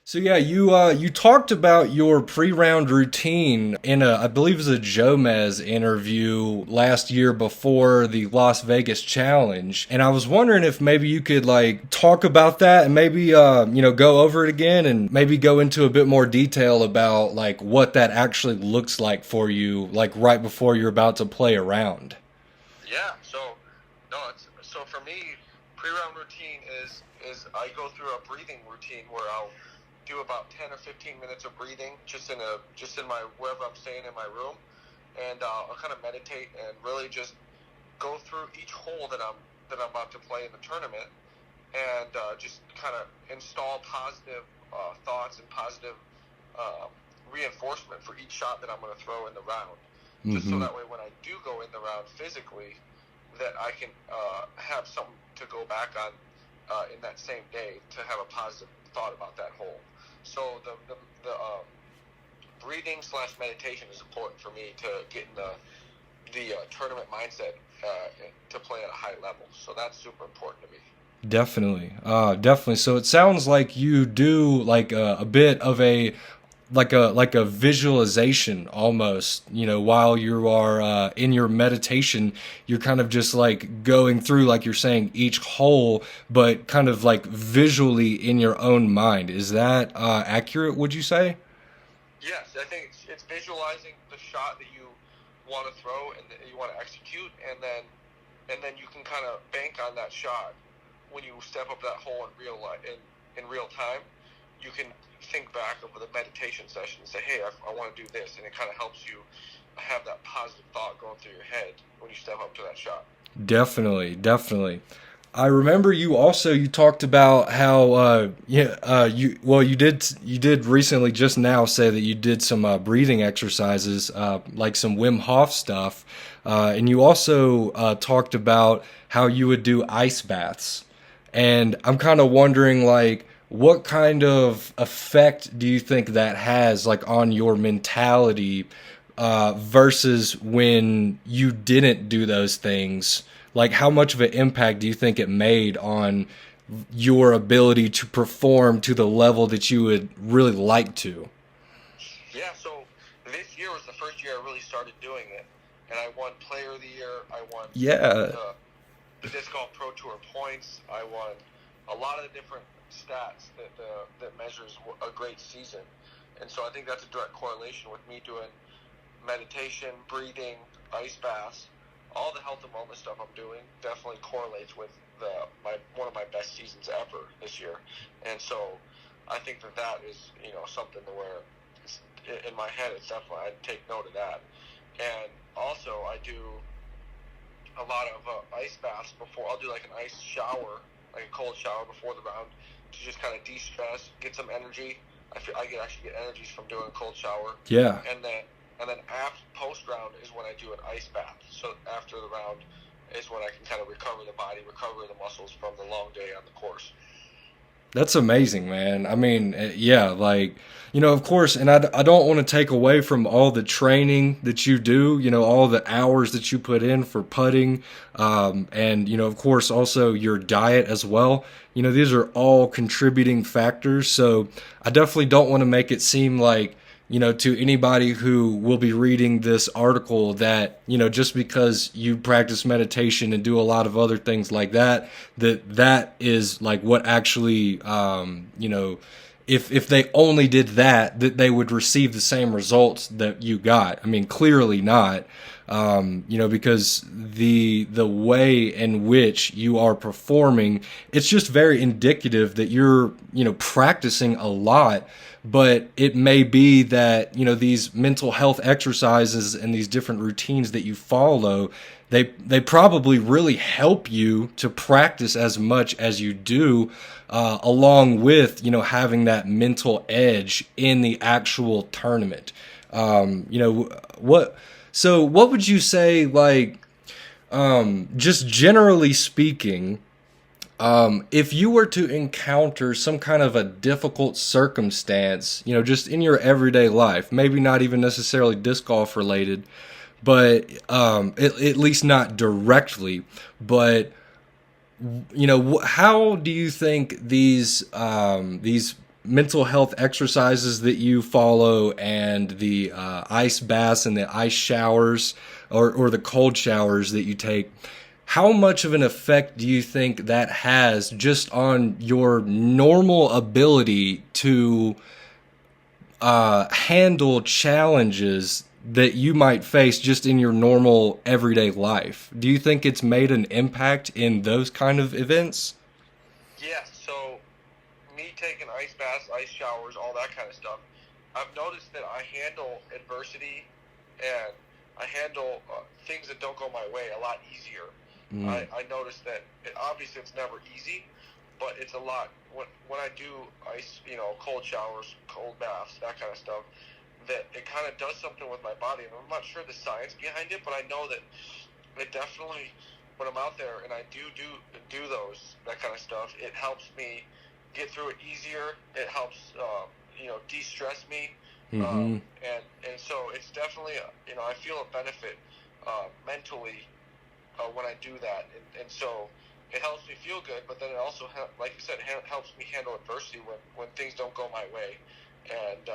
So yeah, you talked about your pre-round routine in a I believe it was a Jomez interview last year before the Las Vegas Challenge, and I was wondering if maybe you could like talk about that and maybe go over it again and maybe go into a bit more detail about like what that actually looks like for you like right before you're about to play a round. Yeah. So no, so for me, pre-round routine is I go through a breathing routine where I'll do about 10 or 15 minutes of breathing just in my wherever I'm staying in my room, and I'll kind of meditate and really just go through each hole that I'm about to play in the tournament, and just kind of install positive thoughts and positive uh, reinforcement for each shot that I'm going to throw in the round, just so Mm-hmm. that way when I do go in the round physically, that I can have something to go back on in that same day to have a positive thought about that hole. So the breathing slash meditation is important for me to get in the tournament mindset to play at a high level. So that's super important to me. Definitely. Definitely. So it sounds like you do like a bit of a like a visualization almost, while you are in your meditation, you're kind of just like going through, like you're saying, each hole, but kind of like visually in your own mind. Is that accurate, would you say? Yes, I think it's visualizing the shot that you want to throw and that you want to execute, and then you can kind of bank on that shot when you step up that hole in real life in real time. You can think back over the meditation session and say, "Hey, I want to do this," and it kind of helps you have that positive thought going through your head when you step up to that shot. Definitely, definitely. I remember you talked about how you did recently just now say that you did some breathing exercises like some Wim Hof stuff, and you also talked about how you would do ice baths, and I'm kind of wondering like what kind of effect do you think that has like on your mentality versus when you didn't do those things? Like, how much of an impact do you think it made on your ability to perform to the level that you would really like to? Yeah, so this year was the first year I really started doing it, and I won Player of the Year. I won Yeah, the disc golf pro tour points. I won a lot of the different stats that measures a great season, and so I think that's a direct correlation with me doing meditation, breathing, ice baths, all the health and wellness stuff I'm doing definitely correlates with my one of my best seasons ever this year, and so I think that is something to where it's, in my head it's definitely I take note of that, and also I do a lot of ice baths before. I'll do like an ice shower, like a cold shower before the round to just kind of de-stress, get some energy. I feel I actually get energies from doing a cold shower, yeah. and then after post round is when I do an ice bath. So after the round is when I can kind of recover the body, recover the muscles from the long day on the course. That's amazing, man. I mean, yeah, like, of course, and I don't want to take away from all the training that you do, all the hours that you put in for putting, and, of course, also your diet as well. These are all contributing factors. So I definitely don't want to make it seem like, to anybody who will be reading this article that, just because you practice meditation and do a lot of other things like that, that is like what actually, if they only did that, that they would receive the same results that you got. I mean, clearly not. Because the way in which you are performing, it's just very indicative that you're, practicing a lot. But it may be that, these mental health exercises and these different routines that you follow, they probably really help you to practice as much as you do, along with, having that mental edge in the actual tournament. What so what would you say, like, just generally speaking, if you were to encounter some kind of a difficult circumstance, just in your everyday life, maybe not even necessarily disc golf related, but at least not directly, but how do you think these mental health exercises that you follow and the ice baths and the ice showers or the cold showers that you take, how much of an effect do you think that has just on your normal ability to handle challenges that you might face just in your normal everyday life? Do you think it's made an impact in those kind of events? Yeah, so me taking ice baths, ice showers, all that kind of stuff, I've noticed that I handle adversity and I handle things that don't go my way a lot easier. I noticed that obviously it's never easy, but it's a lot. When I do ice, cold showers, cold baths, that kind of stuff, that it kind of does something with my body. And I'm not sure the science behind it, but I know that it definitely, when I'm out there and I do those, that kind of stuff, it helps me get through it easier. It helps, de-stress me. And so it's definitely, I feel a benefit mentally when I do that. And so it helps me feel good, but then it also, like you said, helps me handle adversity when things don't go my way. And,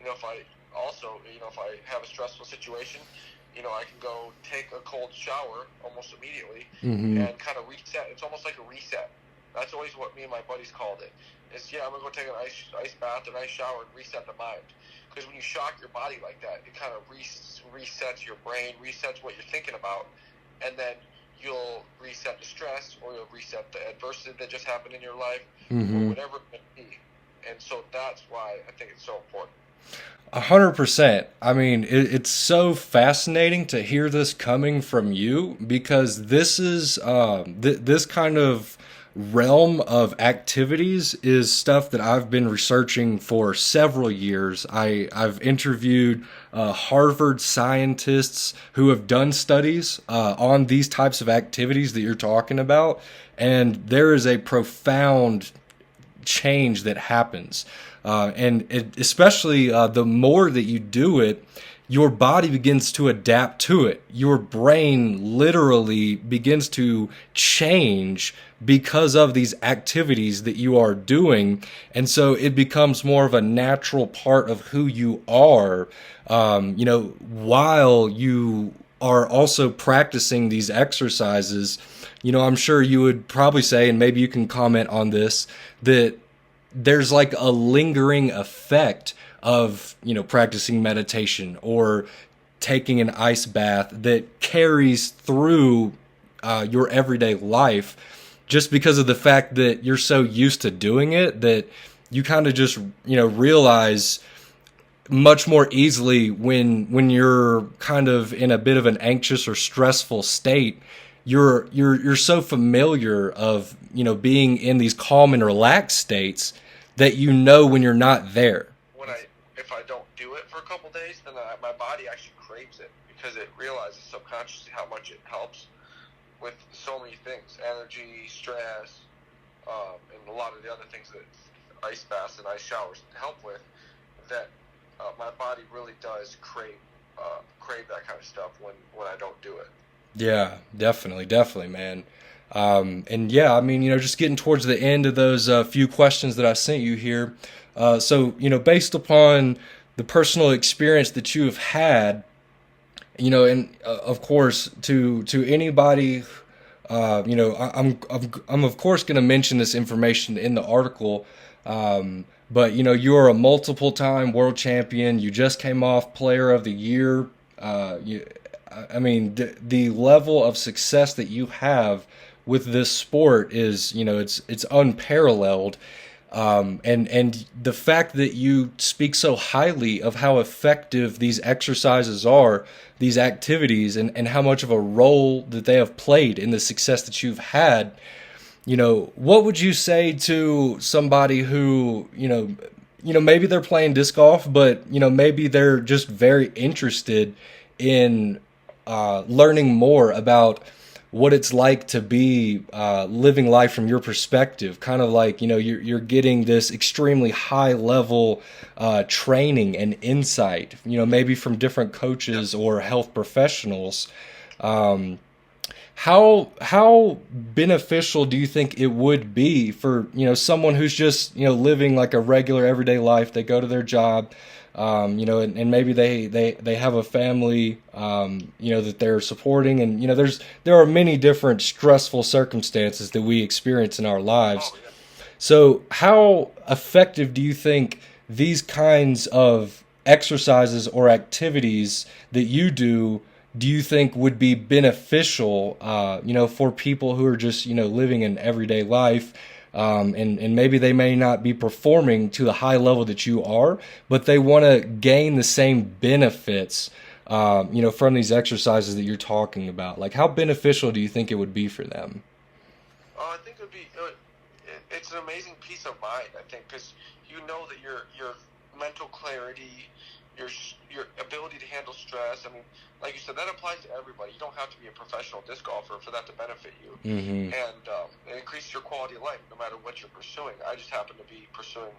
if I also, if I have a stressful situation, I can go take a cold shower almost immediately and kind of reset. It's almost like a reset. That's always what me and my buddies called it. I'm going to go take an ice bath, an ice shower, and reset the mind. Because when you shock your body like that, it kind of resets your brain, resets what you're thinking about, and then you'll reset the stress or you'll reset the adversity that just happened in your life or whatever it may be. And so that's why I think it's so important. 100%. I mean, it's so fascinating to hear this coming from you, because this is this kind of realm of activities is stuff that I've been researching for several years. I've interviewed Harvard scientists who have done studies on these types of activities that you're talking about, and there is a profound change that happens. Especially the more that you do it, your body begins to adapt to it. Your brain literally begins to change because of these activities that you are doing. And so it becomes more of a natural part of who you are, while you are also practicing these exercises. I'm sure you would probably say, and maybe you can comment on this, that there's like a lingering effect of, practicing meditation or taking an ice bath that carries through your everyday life, just because of the fact that you're so used to doing it that you kind of just, realize much more easily when you're kind of in a bit of an anxious or stressful state. You're so familiar of, being in these calm and relaxed states that when you're not there. If I don't do it for a couple days, then my body actually craves it, because it realizes subconsciously how much it helps with so many things, energy, stress, and a lot of the other things that ice baths and ice showers help with, that my body really does crave that kind of stuff when I don't do it. Yeah, definitely, man. And yeah, I mean, just getting towards the end of those few questions that I sent you here. So, based upon the personal experience that you have had, and of course, to anybody, I'm of course going to mention this information in the article. But you are a multiple time world champion. You just came off Player of the Year. The level of success that you have with this sport is, it's unparalleled. And the fact that you speak so highly of how effective these exercises are, these activities, and how much of a role that they have played in the success that you've had, what would you say to somebody who, maybe they're playing disc golf, but, maybe they're just very interested in learning more about what it's like to be living life from your perspective, kind of like, you're getting this extremely high level training and insight, maybe from different coaches or health professionals. How beneficial do you think it would be for, someone who's just, living like a regular everyday life? They go to their job, and maybe they have a family, that they're supporting, and there are many different stressful circumstances that we experience in our lives. Oh yeah. So, how effective do you think these kinds of exercises or activities that you do you think would be beneficial, for people who are just, living an everyday life, and maybe they may not be performing to the high level that you are, but they want to gain the same benefits, from these exercises that you're talking about? Like, how beneficial do you think it would be for them? I think it's an amazing peace of mind. I think because you know that your mental clarity, your ability to handle stress. I mean, like you said, that applies to everybody. You don't have to be a professional disc golfer for that to benefit you, Hmm. and it increases your quality of life no matter what you're pursuing. I just happen to be pursuing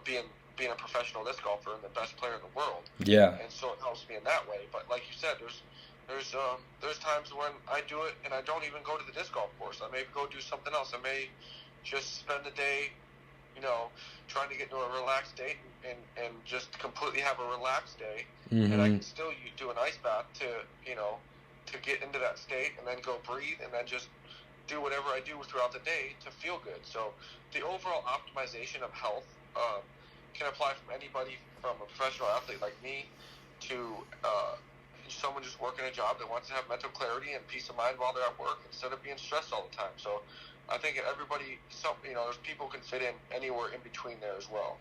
being a professional disc golfer and the best player in the world, Yeah. and so it helps me in that way. But like you said, there's times when I do it and I don't even go to the disc golf course. I may go do something else. I may just spend the day, trying to get into a relaxed state and just completely have a relaxed day. And I Hmm. can still do an ice bath to get into that state and then go breathe and then just do whatever I do throughout the day to feel good. So the overall optimization of health can apply from anybody from a professional athlete like me to someone just working a job that wants to have mental clarity and peace of mind while they're at work instead of being stressed all the time. So I think everybody, there's people can fit in anywhere in between there as well.